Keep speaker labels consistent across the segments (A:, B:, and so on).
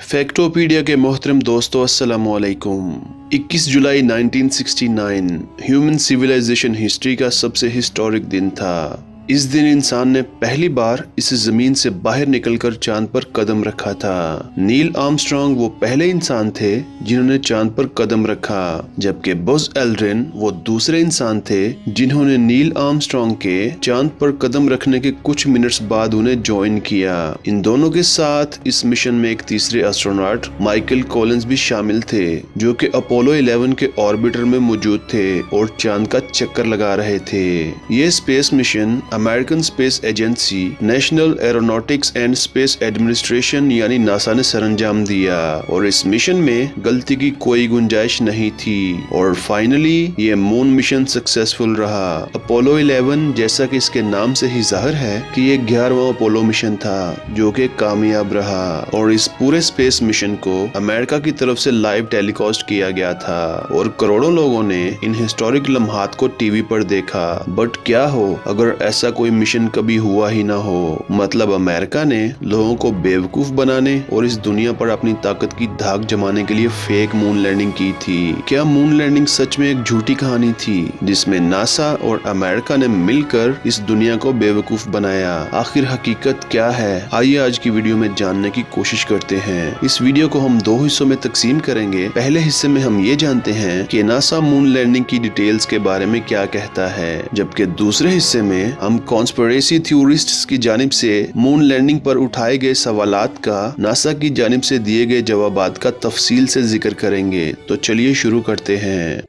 A: फैक्टोपीडिया के मोहतरम दोस्तों, अस्सलामु अलैकुम। 21 जुलाई 1969 ह्यूमन सिविलाइजेशन हिस्ट्री का सबसे हिस्टोरिक दिन था। इस दिन इंसान ने पहली बार इस जमीन से बाहर निकलकर चांद पर कदम रखा था। नील आर्मस्ट्रांग वो पहले इंसान थे जिन्होंने चांद पर कदम रखा, जबकि बज़ एल्ड्रिन वो दूसरे इंसान थे जिन्होंने नील आर्मस्ट्रांग के चांद पर कदम रखने के कुछ मिनट्स बाद उन्हें ज्वाइन किया। इन दोनों के साथ इस मिशन में एक तीसरे एस्ट्रोनॉट माइकल कॉलिंस भी शामिल थे, जो कि अपोलो 11 के ऑर्बिटर में मौजूद थे और चांद का चक्कर लगा रहे थे। ये space mission American space agency, national aeronautics and space administration यानी नासा ने सरंजाम दिया और इस मिशन में गलती की कोई गुंजाइश नहीं थी और फाइनली ये मून मिशन सक्सेसफुल रहा। अपोलो 11 जैसा कि इसके नाम से ही जाहिर है कि ये 11वां अपोलो मिशन था जो कि कामयाब रहा और इस पूरे स्पेस मिशन को अमेरिका की तरफ से लाइव टेलीकास्ट किया गया था और करोड़ों लोगों ने इन हिस्टोरिक लम्हात को टीवी पर देखा। बट क्या हो अगर ऐसा कोई मिशन कभी हुआ ही ना हो। मतलब अमेरिका ने लोगों को बेवकूफ बनाने और इस दुनिया पर अपनी ताकत की धाक जमाने के लिए फेक मून लैंडिंग की थी। क्या मून लैंडिंग सच में एक झूठी कहानी थी जिसमें नासा और अमेरिका ने मिलकर इस दुनिया को बेवकूफ बनाया? आखिर हकीकत क्या है? आइए आज की वीडियो में जानने की कोशिश करते हैं। इस वीडियो को हम दो हिस्सों में तकसीम करेंगे। पहले हिस्से में हम ये जानते हैं कि नासा मून लैंडिंग की डिटेल्स के बारे में क्या कहता है, जबकि दूसरे हिस्से में हम कॉन्स्पिरेसी थ्योरिस्ट्स की जानिब से मून लैंडिंग पर उठाए गए सवालात का नासा की जानिब से दिए गए जवाबात का तफसील से जिक्र करेंगे। तो चलिए शुरू करते हैं।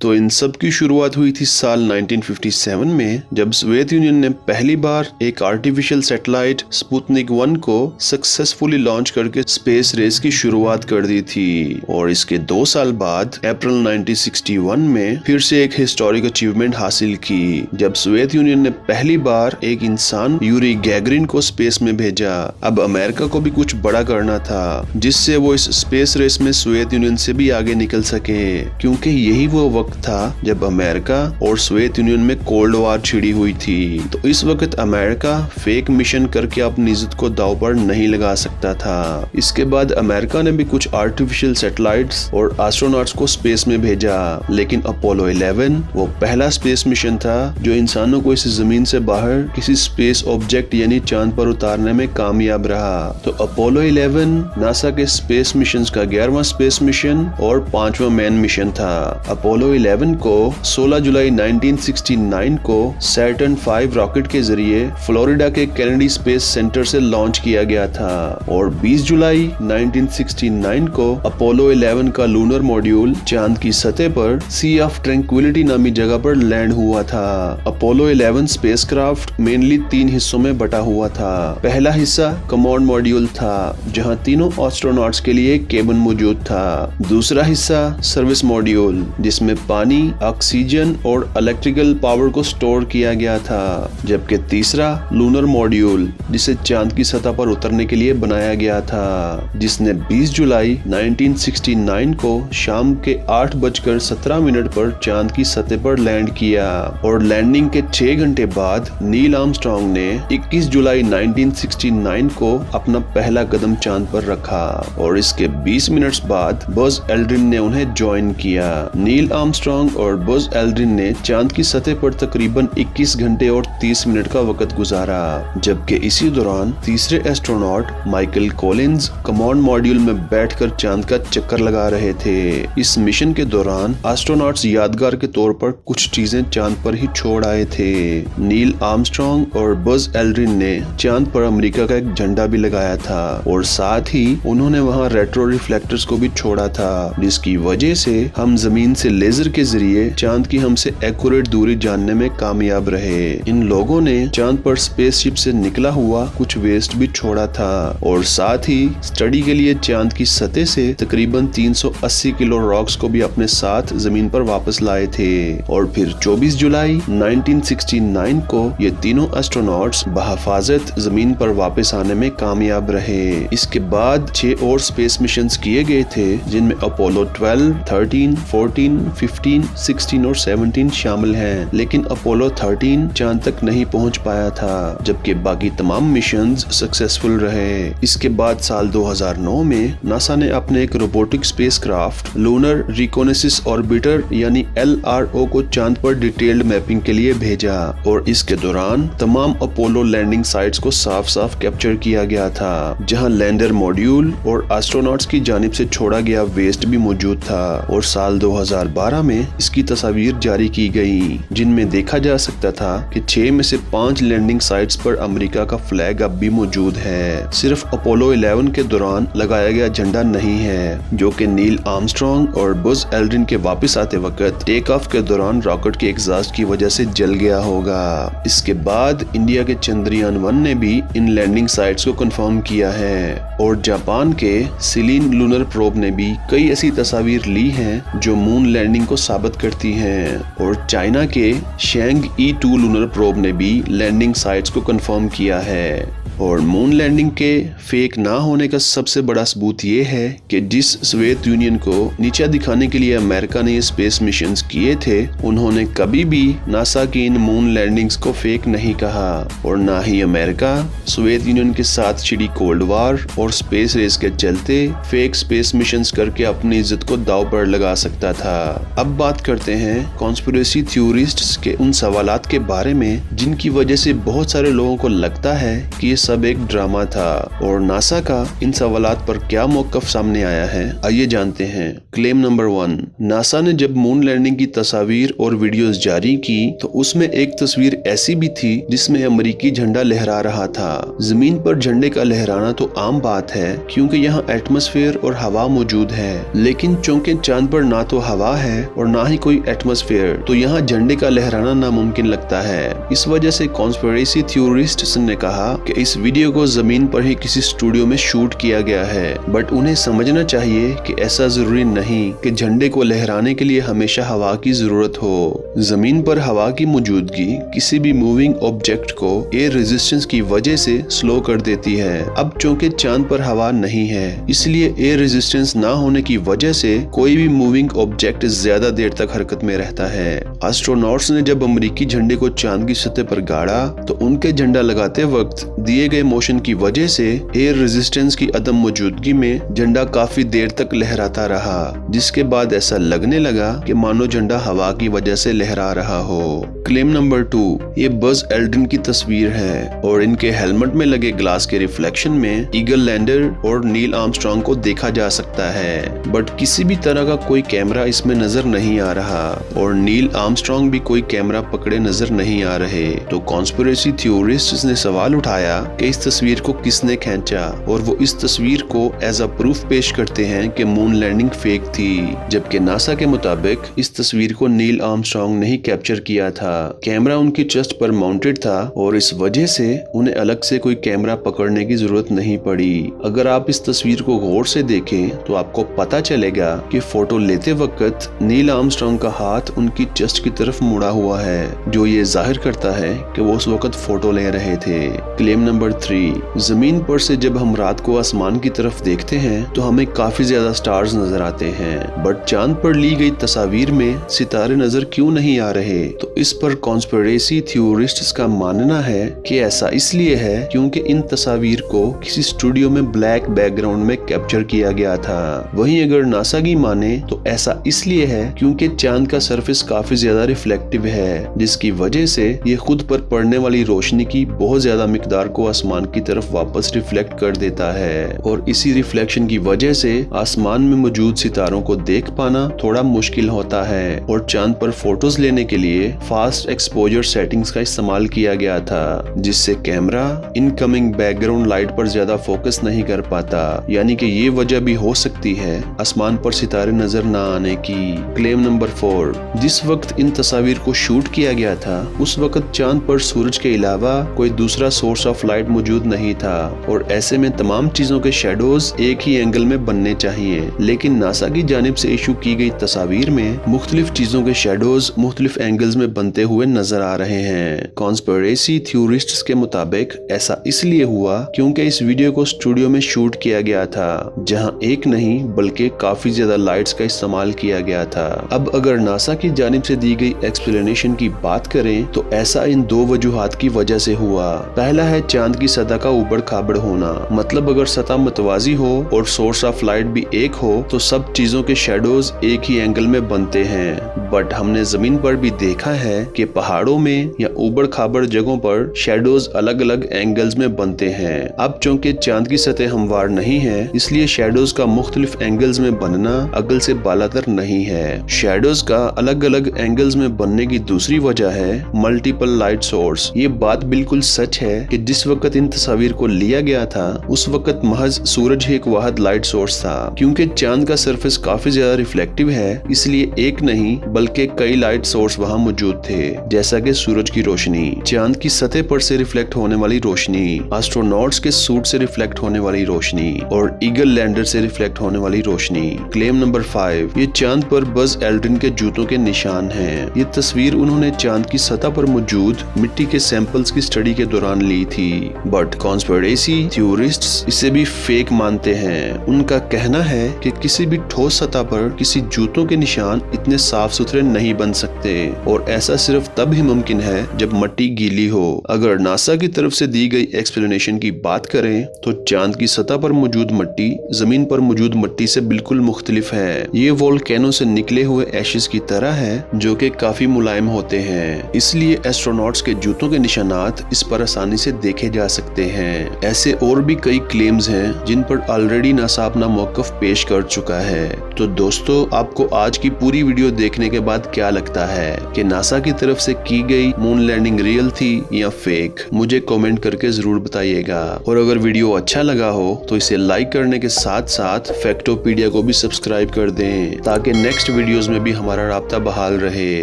A: तो इन सब की शुरुआत हुई थी साल 1957 में, जब सोवियत यूनियन ने पहली बार एक आर्टिफिशियल सैटेलाइट स्पुतनिक 1 को सक्सेसफुली लॉन्च करके स्पेस रेस की शुरुआत कर दी थी। और इसके 2 साल बाद अप्रैल 1961 में फिर से एक हिस्टोरिक अचीवमेंट हासिल की, जब सोवियत यूनियन ने पहली बार एक इंसान यूरी गैगरिन को स्पेस में भेजा। अब अमेरिका को भी कुछ बड़ा करना था जिससे वो इस स्पेस रेस में सोवियत यूनियन से भी आगे निकल सके, क्योंकि यही वो वक्त था जब अमेरिका और सोवियत यूनियन में कोल्ड वार छिड़ी हुई थी। तो इस वक्त अमेरिका फेक मिशन करके अपनी इज्जत को दांव पर नहीं लगा सकता था। इसके बाद अमेरिका ने भी कुछ आर्टिफिशियल सैटेलाइट्स और एस्ट्रोनॉट्स को स्पेस में भेजा, लेकिन अपोलो 11 वो पहला स्पेस मिशन था जो इंसानों को इस जमीन से बाहर किसी स्पेस ऑब्जेक्ट यानी चांद पर उतारने में कामयाब रहा। तो अपोलो 11 नासा के स्पेस मिशन का 11वां स्पेस मिशन और 5वां मैन मिशन था। अपोलो 11 को 16 जुलाई 1969 को सैटर्न 5 रॉकेट के जरिए फ्लोरिडा के कैनेडी स्पेस सेंटर से लॉन्च किया गया था और 20 जुलाई 1969 को अपोलो 11 का लूनर मॉड्यूल चांद की सतह पर सी ऑफ ट्रैंक्विलिटी नामी जगह पर लैंड हुआ था। अपोलो 11 स्पेसक्राफ्ट मेनली 3 हिस्सों में बटा हुआ था। पहला हिस्सा कमांड मॉड्यूल था जहां तीनों एस्ट्रोनॉट्स के लिए केबिन मौजूद था। दूसरा हिस्सा सर्विस मॉड्यूल जिसमें पानी, ऑक्सीजन और इलेक्ट्रिकल पावर को स्टोर किया गया था, जबकि तीसरा लूनर मॉड्यूल जिसे चांद की सतह पर उतरने के लिए बनाया गया था, जिसने 20 जुलाई 1969 को शाम के 8:17 पर चांद की सतह पर लैंड किया और लैंडिंग के 6 घंटे बाद नील आर्मस्ट्रांग ने 21 जुलाई 1969 को अपना पहला कदम चांद पर रखा और इसके 20 मिनट्स बाद बज़ एल्ड्रिन ने उन्हें ज्वाइन किया। नील आर्मस्ट्रांग और बज़ एल्ड्रिन ने चांद की सतह पर तकरीबन 21 घंटे और 30 मिनट का वक्त गुजारा, जबकि इसी दौरान तीसरे astronaut Michael Collins command module में बैठकर चांद का चक्कर लगा रहे थे। इस मिशन के दौरान एस्ट्रोनॉट्स यादगार के तौर पर कुछ चीजें चांद पर ही छोड़ आए थे। नील आर्मस्ट्रांग और बज़ एल्ड्रिन ने चांद पर अमेरिका का एक झंडा भी लगाया था और साथ ही उन्होंने वहां रेट्रो रिफ्लेक्टर्स को भी छोड़ा था, जिसकी वजह से हम जमीन से लेजर लेजर के जरिए चांद की हमसे एक्यूरेट दूरी जानने में कामयाब रहे। इन लोगों ने चांद पर स्पेसशिप से निकला हुआ कुछ वेस्ट भी छोड़ा था और साथ ही स्टडी के लिए चांद की सतह से तकरीबन 380 किलो रॉक्स को भी अपने साथ जमीन पर वापस लाए थे। और फिर 24 जुलाई 1969 को ये तीनों एस्ट्रोनॉट्स बहफाजत जमीन पर वापस आने में कामयाब रहे। इसके बाद 6 और स्पेस मिशंस किए गए थे जिनमें अपोलो 12, 13, 14, 15, 16 और 17 शामिल हैं, लेकिन अपोलो 13 चांद तक नहीं पहुंच पाया था, जबकि बाकी तमाम मिशंस सक्सेसफुल रहे। इसके बाद साल 2009 में नासा ने अपने एक रोबोटिक स्पेसक्राफ्ट लूनर रिकॉनेसिस ऑर्बिटर यानी LRO को चांद पर डिटेल्ड मैपिंग के लिए भेजा और इसके दौरान तमाम अपोलो लैंडिंग साइट्स को साफ साफ कैप्चर किया गया था, जहां लैंडर मॉड्यूल और एस्ट्रोनॉट्स की जानिब से छोड़ा गया वेस्ट भी मौजूद था। और साल 2012 में इसकी तस्वीर जारी की गई, जिनमें देखा जा सकता था कि 6 में से 5 लैंडिंग साइट्स पर अमेरिका का फ्लैग अब भी मौजूद है। सिर्फ अपोलो 11 के दौरान लगाया गया झंडा नहीं है, जो कि नील आर्मस्ट्रॉन्ग और बज एल्ड्रिन के वापस आते वक्त टेक ऑफ के दौरान रॉकेट के एग्जॉस्ट की वजह से जल गया होगा। इसके बाद इंडिया के चंद्रयान 1 ने भी इन लैंडिंग साइट्स को कंफर्म किया है और जापान के सिलिन लूनर प्रोब ने भी कई ऐसी तस्वीर ली हैं जो मून लैंडिंग को साबित करती हैं। और चाइना के शेंग E2 लूनर प्रोब ने भी लैंडिंग साइट्स को कंफर्म किया है। और मून लैंडिंग के फेक ना होने का सबसे बड़ा सबूत ये है कि जिस सोवियत यूनियन को नीचा दिखाने के लिए अमेरिका ने ये स्पेस मिशंस किए थे, उन्होंने कभी भी नासा की इन मून लैंडिंग्स को फेक नहीं कहा और ना ही अमेरिका सोवियत यूनियन के साथ छिड़ी कोल्ड वार और स्पेस रेस के चलते फेक स्पेस मिशंस करके अपनी इज्जत को दांव पर लगा सकता था। अब बात करते हैं कॉन्स्पिरेसी थ्योरिस्ट्स के उन सवालात के बारे में जिनकी वजह से बहुत सारे लोगों को लगता है कि ये सब एक ड्रामा था। और नासा का इन सवालात पर क्या मौक़िफ़ सामने आया है, आइए जानते हैं। क्लेम नंबर 1, नासा ने जब मून लैंडिंग की तस्वीर और वीडियोस जारी की तो उसमें एक तस्वीर ऐसी भी थी जिसमें अमेरिकी झंडा लहरा रहा था। जमीन पर झंडे का लहराना तो आम बात है क्योंकि यहाँ एटमॉस्फेयर और हवा मौजूद है, लेकिन चूंकि चांद पर ना तो हवा है और ना ही कोई एटमॉस्फेयर, तो यहाँ झंडे का लहराना नामुमकिन लगता है। इस वजह से कॉन्स्पिरेसी थ्योरिस्ट्स ने कहा कि इस वीडियो को जमीन पर ही किसी स्टूडियो में शूट किया गया है, बट उन्हें समझना चाहिए कि ऐसा जरूरी नहीं कि झंडे को लहराने के लिए हमेशा हवा की जरूरत हो। जमीन पर हवा की मौजूदगी किसी भी मूविंग ऑब्जेक्ट को एयर रेजिस्टेंस की वजह से स्लो कर देती है। अब चूंकि चांद पर हवा नहीं है, इसलिए एयर रेजिस्टेंस ना होने की वजह से कोई भी मूविंग ऑब्जेक्ट ज्यादा देर तक हरकत में रहता है। एस्ट्रोनॉट्स ने जब अमेरिकी झंडे को चांद की सतह पर गाड़ा तो उनके झंडा लगाते वक्त दिए गए मोशन की वजह से एयर रेजिस्टेंस की अदम मौजूदगी में झंडा काफी देर तक लहराता रहा, जिसके बाद ऐसा लगने लगा कि मानो झंडा हवा की वजह से लहरा रहा हो। क्लेम नंबर 2, ये बज एल्ड्रिन की तस्वीर है और इनके हेलमेट में लगे ग्लास के रिफ्लेक्शन में ईगल लैंडर और नील आर्मस्ट्रॉन्ग को देखा जा सकता है, बट किसी भी तरह का कोई कैमरा इसमें नजर नहीं आ रहा और नील आर्मस्ट्रॉन्ग भी कोई कैमरा पकड़े नजर नहीं आ रहे। तो कॉन्स्पिरेसी थ्योरिस्ट्स ने सवाल उठाया कि इस तस्वीर को किसने खींचा और वो इस तस्वीर को एज अ प्रूफ पेश करते हैं कि मून लैंडिंग फेक थी, जबकि नासा के मुताबिक इस तस्वीर को नील आर्मस्ट्रॉन्ग ने ही कैप्चर किया था। कैमरा उनकी चेस्ट पर माउंटेड था और इस वजह से उन्हें अलग से कोई कैमरा पकड़ने की जरूरत नहीं पड़ी। अगर आप इस तस्वीर को गौर से देखें तो आपको पता चलेगा कि फोटो लेते वक्त नील आर्मस्ट्रॉन्ग का हाथ उनकी चेस्ट की तरफ मुड़ा हुआ है, जो ये जाहिर करता है कि वो उस वक्त फोटो ले रहे थे। क्लेम नंबर 3, जमीन पर से जब हम रात को आसमान की तरफ देखते हैं तो हमें काफी ज्यादा स्टार्स नजर आते हैं, बट चांद पर ली गई तस्वीर में सितारे नजर क्यों नहीं आ रहे? तो इस पर कॉन्स्पिरेसी थ्योरिस्ट्स का मानना है कि ऐसा इसलिए है क्योंकि इन तस्वीर को किसी स्टूडियो में ब्लैक बैकग्राउंड में कैप्चर किया गया था। वहीं अगर नासा की माने तो ऐसा इसलिए है क्योंकि चांद का सरफेस काफी ज्यादा रिफ्लेक्टिव है, जिसकी वजह से ये खुद पर पड़ने वाली रोशनी की बहुत ज्यादा मिकदार को आसमान की तरफ वापस रिफ्लेक्ट कर देता है और इसी रिफ्लेक्शन की वजह से आसमान में मौजूद सितारों को देख पाना थोड़ा मुश्किल होता है और चांद पर फोटोज लेने के लिए फास्ट एक्सपोजर सेटिंग्स का इस्तेमाल किया गया था, जिससे कैमरा इनकमिंग बैकग्राउंड लाइट पर ज्यादा फोकस नहीं कर पाता। यानी कि ये वजह भी हो सकती है आसमान पर सितारे नजर न आने की। क्लेम नंबर 4, जिस वक्त इन तस्वीर को शूट किया गया था उस वक्त चांद पर सूरज के अलावा कोई दूसरा सोर्स ऑफ लाइट मौजूद नहीं था और ऐसे में तमाम चीजों के शेडोज एक ही एंगल में बनने चाहिए। लेकिन नासा की जानिब से इशू की गई तस्वीर में मुख्तलिफ चीजों के शेडोज मुख्तलिफ एंगल्स में बनते हुए नजर आ रहे हैं। कॉन्स्पिरेसी थ्योरिस्ट्स के मुताबिक ऐसा इसलिए हुआ क्योंकि इस वीडियो को स्टूडियो में शूट किया गया था जहां एक नहीं बल्कि काफी ज्यादा लाइट्स का इस्तेमाल किया गया था। अब अगर नासा की जानिब से दी गई एक्सप्लेनेशन की बात करें तो ऐसा इन दो वजूहात की वजह से हुआ। पहला है चांद की सतह का उबड़ खाबड़ होना, मतलब अगर सतह मतवाजी हो और सोर्स ऑफ लाइट भी एक हो तो सब चीजों के शेडोज एक ही एंगल में बनते हैं। बट हमने जमीन पर भी देखा है कि पहाड़ों में या उबड़ खाबड़ जगहों पर शेडोज अलग अलग एंगल्स में बनते हैं। अब चूंकि चांद की सतह हमवार नहीं है इसलिए शेडोज का मुख्तलिफ एंगल्स में बनना अकल से बालातर नहीं है। शेडोज का अलग अलग एंगल्स में बनने की दूसरी वजह है मल्टीपल लाइट सोर्स। ये बात बिल्कुल सच है कि जिस वक्त इन तस्वीर को लिया गया था उस वक्त महज सूरज ही एक वाहिद लाइट सोर्स था। क्योंकि चांद का सरफेस काफी ज्यादा रिफ्लेक्टिव है इसलिए एक नहीं बल्कि कई लाइट सोर्स वहाँ मौजूद थे, जैसा कि सूरज की रोशनी, चांद की सतह पर से रिफ्लेक्ट होने वाली रोशनी, एस्ट्रोनॉट्स के सूट से रिफ्लेक्ट होने वाली रोशनी और ईगल लैंडर से रिफ्लेक्ट होने वाली रोशनी। क्लेम नंबर 5, ये चांद पर बज एल्ड्रिन के जूतों के निशान हैं। ये तस्वीर उन्होंने चांद की सतह पर मौजूद मिट्टी के सैंपल्स की स्टडी के दौरान ली थी। बट कॉन्स्पिरेसी थ्योरिस्ट्स इसे भी फेक मानते हैं। उनका कहना है कि किसी भी ठोस सतह पर किसी जूतों के निशान इतने साफ सुथरे नहीं बन सकते और ऐसा सिर्फ तब ही मुमकिन है जब मिट्टी गीली हो। अगर नासा की तरफ से दी गई एक्सप्लेनेशन की बात करें तो चांद की सतह पर मौजूद मिट्टी जमीन पर मौजूद मिट्टी से बिल्कुल मुख्तलिफ है। ये वोल्केनो से निकले हुए एशेस की तरह है जो कि काफी मुलायम होते हैं, इसलिए एस्ट्रोनॉट्स के जूतों के निशानात इस पर आसानी से देखे जा सकते हैं। ऐसे और भी कई क्लेम्स हैं जिन पर ऑलरेडी नासा अपना मौकफ पेश कर चुका है। तो दोस्तों, आपको आज की पूरी वीडियो देखने के बाद क्या लगता है कि नासा की तरफ से की गई मून लैंडिंग रियल थी या फेक? मुझे कमेंट करके जरूर बताइएगा। और अगर वीडियो अच्छा लगा हो तो इसे लाइक करने के साथ साथ फैक्टोपीडिया को भी सब्सक्राइब कर दें ताकि नेक्स्ट वीडियोस में भी हमारा राब्ता बहाल रहे।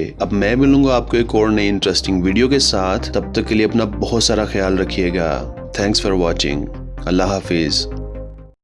A: अब मैं मिलूंगा आपको एक और नई इंटरेस्टिंग वीडियो के साथ। तब तक के लिए अपना बहुत सारा ख्याल रखिएगा। Thanks for watching. Allah Hafiz.